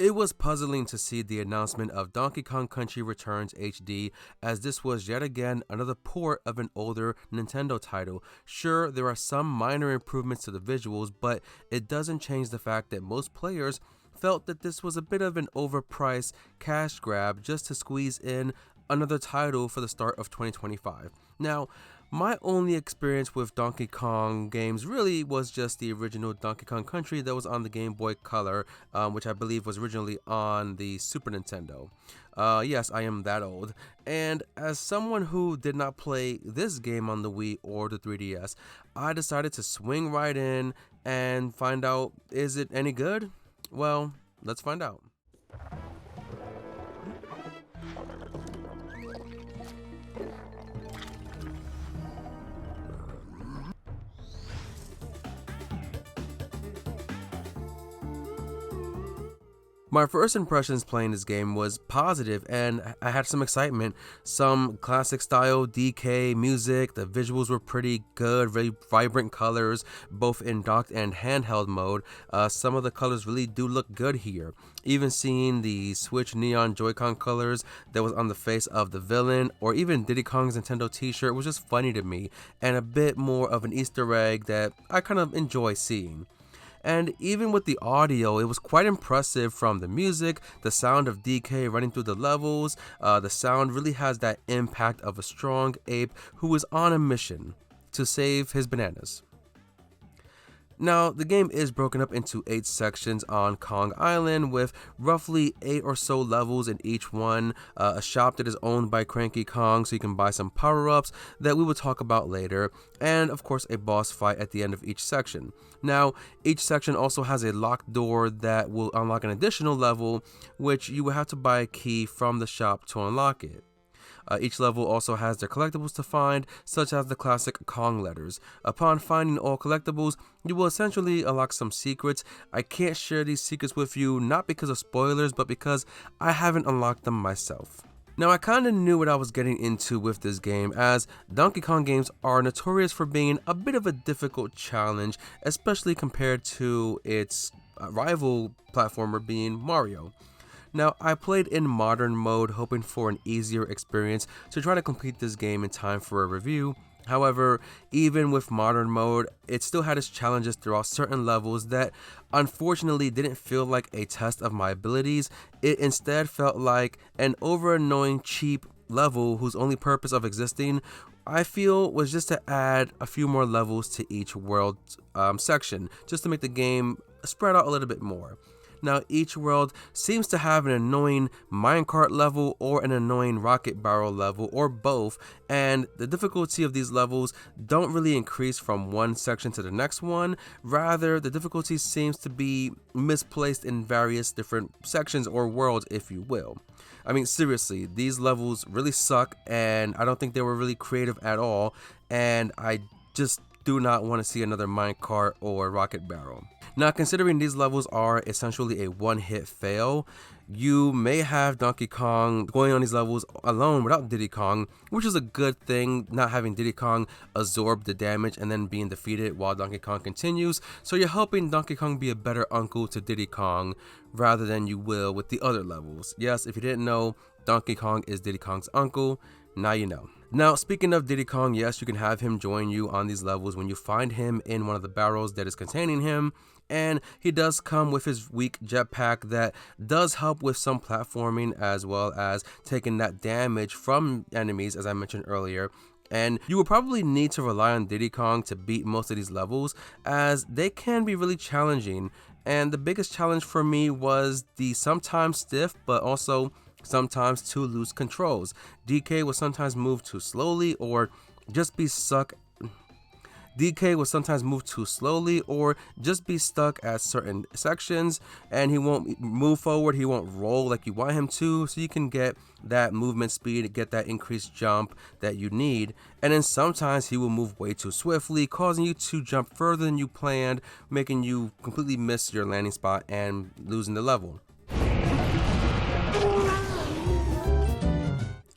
It was puzzling to see the announcement of Donkey Kong Country Returns HD, as this was yet again another port of an older Nintendo title. Sure, there are some minor improvements to the visuals, but it doesn't change the fact that most players felt that this was a bit of an overpriced cash grab just to squeeze in another title for the start of 2025. Now, my only experience with Donkey Kong games really was just the original Donkey Kong Country that was on the Game Boy Color, which I believe was originally on the Super Nintendo. Yes, I am that old. And as someone who did not play this game on the Wii or the 3DS, I decided to swing right in and find out, is it any good? Well, let's find out. My first impressions playing this game was positive, and I had some excitement. Some classic style DK music, the visuals were pretty good, very vibrant colors, both in docked and handheld mode. Some of the colors really do look good here. Even seeing the Switch neon Joy-Con colors that was on the face of the villain, or even Diddy Kong's Nintendo t-shirt was just funny to me, and a bit more of an Easter egg that I kind of enjoy seeing. And even with the audio, it was quite impressive from the music, the sound of DK running through the levels. The sound really has that impact of a strong ape who is on a mission to save his bananas. Now, the game is broken up into 8 sections on Kong Island with roughly 8 or so levels in each one, a shop that is owned by Cranky Kong so you can buy some power-ups that we will talk about later, and of course a boss fight at the end of each section. Now, each section also has a locked door that will unlock an additional level, which you will have to buy a key from the shop to unlock it. Each level also has their collectibles to find, such as the classic Kong letters. Upon finding all collectibles, you will essentially unlock some secrets. I can't share these secrets with you, not because of spoilers, but because I haven't unlocked them myself. Now, I kinda knew what I was getting into with this game, as Donkey Kong games are notorious for being a bit of a difficult challenge, especially compared to its rival platformer being Mario. Now, I played in modern mode hoping for an easier experience to try to complete this game in time for a review. However, even with modern mode, it still had its challenges throughout certain levels that unfortunately didn't feel like a test of my abilities. It instead felt like an over-annoying cheap level whose only purpose of existing I feel was just to add a few more levels to each world section, just to make the game spread out a little bit more. Now, each world seems to have an annoying minecart level or an annoying rocket barrel level, or both, and the difficulty of these levels don't really increase from one section to the next one. Rather, the difficulty seems to be misplaced in various different sections or worlds, if you will. I mean, seriously, these levels really suck, and I don't think they were really creative at all, and I just do not want to see another minecart or rocket barrel. Now, considering these levels are essentially a one-hit fail, you may have Donkey Kong going on these levels alone without Diddy Kong, which is a good thing, not having Diddy Kong absorb the damage and then being defeated while Donkey Kong continues. So you're helping Donkey Kong be a better uncle to Diddy Kong rather than you will with the other levels. Yes, if you didn't know, Donkey Kong is Diddy Kong's uncle. Now you know. Now, speaking of Diddy Kong, yes, you can have him join you on these levels when you find him in one of the barrels that is containing him. And he does come with his weak jetpack that does help with some platforming, as well as taking that damage from enemies, as I mentioned earlier. And you will probably need to rely on Diddy Kong to beat most of these levels, as they can be really challenging. And the biggest challenge for me was the sometimes stiff, but also sometimes too loose controls. DK would sometimes move too slowly or just be stuck at certain sections, and he won't move forward, he won't roll like you want him to, so you can get that movement speed, get that increased jump that you need. And then sometimes he will move way too swiftly, causing you to jump further than you planned, making you completely miss your landing spot and losing the level.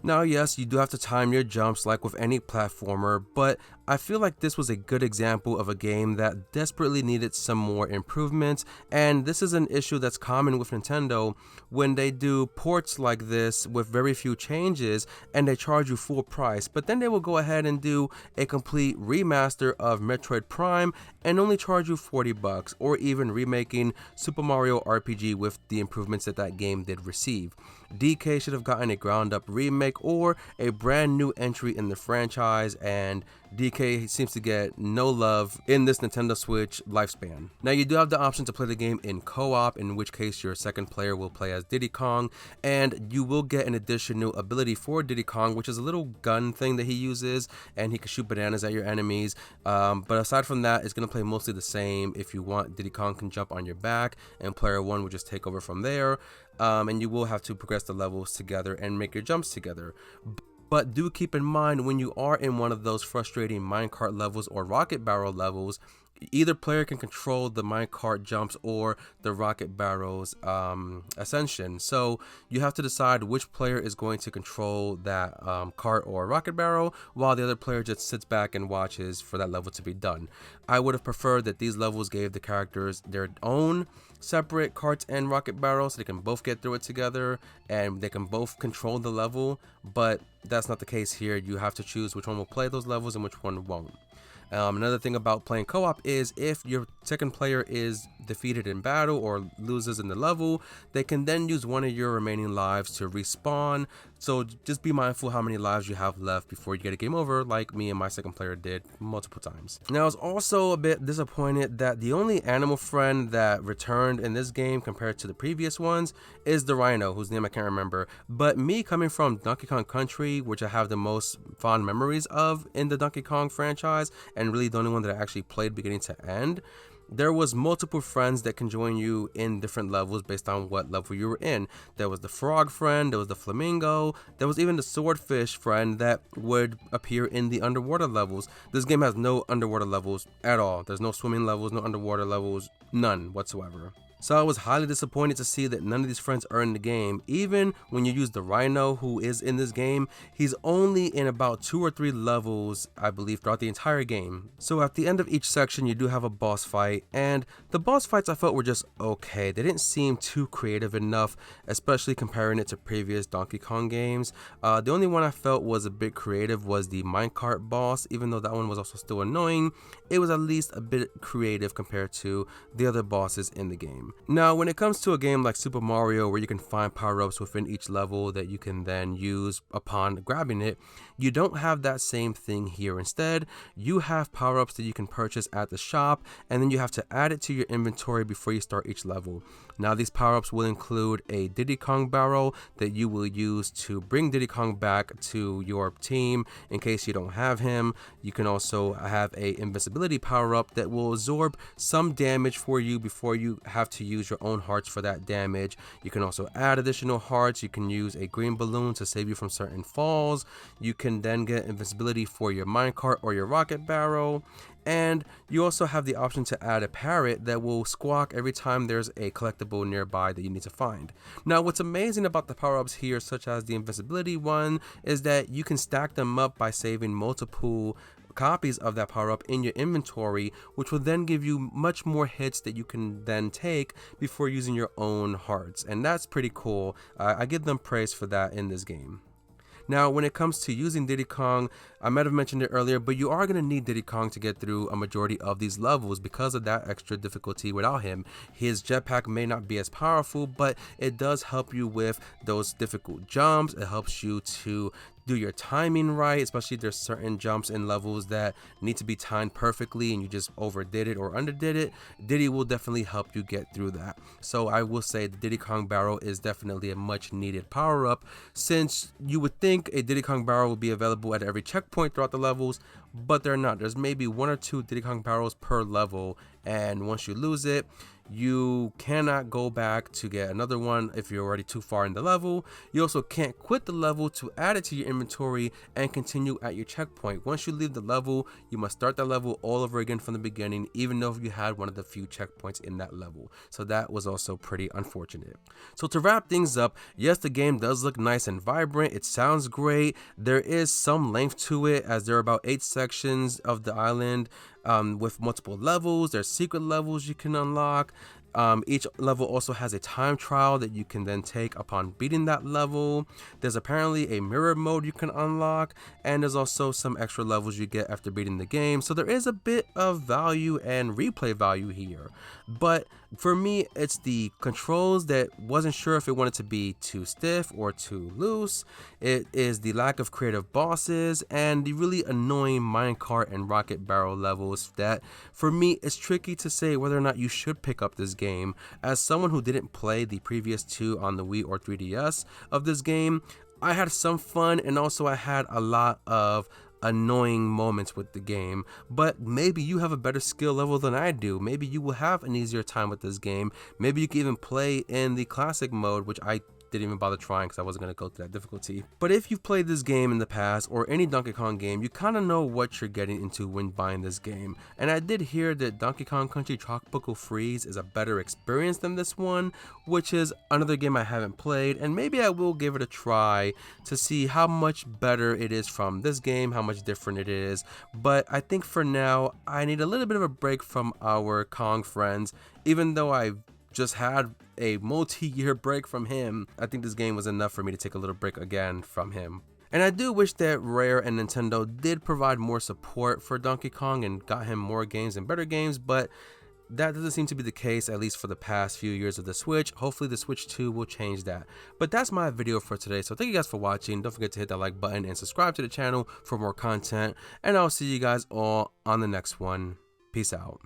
Now, yes, you do have to time your jumps like with any platformer, but I feel like this was a good example of a game that desperately needed some more improvements, and this is an issue that's common with Nintendo when they do ports like this with very few changes and they charge you full price, but then they will go ahead and do a complete remaster of Metroid Prime and only charge you $40, or even remaking Super Mario RPG with the improvements that that game did receive. DK should have gotten a ground up remake or a brand new entry in the franchise, and DK seems to get no love in this Nintendo Switch lifespan. Now, you do have the option to play the game in co-op, in which case your second player will play as Diddy Kong, and you will get an additional ability for Diddy Kong, which is a little gun thing that he uses, and he can shoot bananas at your enemies. But aside from that, it's going to play mostly the same. If you want, Diddy Kong can jump on your back, and player one will just take over from there. And you will have to progress the levels together and make your jumps together. But do keep in mind, when you are in one of those frustrating minecart levels or rocket barrel levels, either player can control the minecart jumps or the rocket barrel's ascension. So you have to decide which player is going to control that cart or rocket barrel, while the other player just sits back and watches for that level to be done. I would have preferred that these levels gave the characters their own separate carts and rocket barrels so they can both get through it together and they can both control the level, but that's not the case here. You have to choose which one will play those levels and which one won't. Another thing about playing co-op is if your second player is defeated in battle or loses in the level, they can then use one of your remaining lives to respawn. So just be mindful how many lives you have left before you get a game over, like me and my second player did multiple times. Now, I was also a bit disappointed that the only animal friend that returned in this game compared to the previous ones is the rhino, whose name I can't remember. But me coming from Donkey Kong Country, which I have the most fond memories of in the Donkey Kong franchise, and really the only one that I actually played beginning to end, there was multiple friends that can join you in different levels based on what level you were in. There was the frog friend, there was the flamingo, there was even the swordfish friend that would appear in the underwater levels. This game has no underwater levels at all. There's no swimming levels, no underwater levels, none whatsoever. So I was highly disappointed to see that none of these friends are in the game. Even when you use the rhino, who is in this game, he's only in about 2 or 3 levels, I believe, throughout the entire game. So at the end of each section, you do have a boss fight, and the boss fights I felt were just okay. They didn't seem too creative enough, especially comparing it to previous Donkey Kong games. The only one I felt was a bit creative was the Minecart boss. Even though that one was also still annoying, it was at least a bit creative compared to the other bosses in the game. Now, when it comes to a game like Super Mario, where you can find power-ups within each level that you can then use upon grabbing it, you don't have that same thing here. Instead, you have power-ups that you can purchase at the shop, and then you have to add it to your inventory before you start each level. Now, these power-ups will include a Diddy Kong barrel that you will use to bring Diddy Kong back to your team in case you don't have him. You can also have a invincibility power-up that will absorb some damage for you before you have to use your own hearts for that damage. You can also add additional hearts. You can use a green balloon to save you from certain falls. You can then get invincibility for your minecart or your rocket barrel. And you also have the option to add a parrot that will squawk every time there's a collectible nearby that you need to find. Now, what's amazing about the power-ups here, such as the invincibility one, is that you can stack them up by saving multiple copies of that power-up in your inventory, which will then give you much more hits that you can then take before using your own hearts. And that's pretty cool. I give them praise for that in this game. Now, when it comes to using Diddy Kong, I might have mentioned it earlier, but you are going to need Diddy Kong to get through a majority of these levels because of that extra difficulty without him. His jetpack may not be as powerful, but it does help you with those difficult jumps. It helps you to do your timing right, especially if there's certain jumps in levels that need to be timed perfectly and you just overdid it or underdid it. Diddy will definitely help you get through that. So I will say the Diddy Kong barrel is definitely a much needed power up, since you would think a Diddy Kong barrel would be available at every checkpoint throughout the levels, but they're not. There's maybe 1 or 2 Diddy Kong barrels per level, and once you lose it, you cannot go back to get another one if you're already too far in the level. You also can't quit the level to add it to your inventory and continue at your checkpoint. Once you leave the level, you must start that level all over again from the beginning, even though you had one of the few checkpoints in that level. So that was also pretty unfortunate. So to wrap things up, yes, the game does look nice and vibrant. It sounds great. There is some length to it, as there are about 8 sections of the island with multiple levels. There's secret levels you can unlock. Each level also has a time trial that you can then take upon beating that level. There's apparently a mirror mode you can unlock, and there's also some extra levels you get after beating the game. So there is a bit of value and replay value here. But for me, it's the controls that wasn't sure if it wanted to be too stiff or too loose. It is the lack of creative bosses and the really annoying minecart and rocket barrel levels that, for me, it's tricky to say whether or not you should pick up this game. As someone who didn't play the previous 2 on the Wii or 3DS of this game, I had some fun, and also I had a lot of annoying moments with the game. But maybe you have a better skill level than I do. Maybe you will have an easier time with this game. Maybe you can even play in the classic mode, which I didn't even bother trying because I wasn't going to go through that difficulty. But if you've played this game in the past, or any Donkey Kong game, you kind of know what you're getting into when buying this game. And I did hear that Donkey Kong Country Tropical Freeze is a better experience than this one, which is another game I haven't played, and maybe I will give it a try to see how much better it is from this game, how much different it is. But I think for now, I need a little bit of a break from our Kong friends. Even though I've just had a multi-year break from him, I think this game was enough for me to take a little break again from him. And I do wish that Rare and Nintendo did provide more support for Donkey Kong and got him more games and better games, but that doesn't seem to be the case, at least for the past few years of the Switch. Hopefully the Switch 2 will change that. But that's my video for today, so thank you guys for watching. Don't forget to hit that like button and subscribe to the channel for more content, and I'll see you guys all on the next one. Peace out.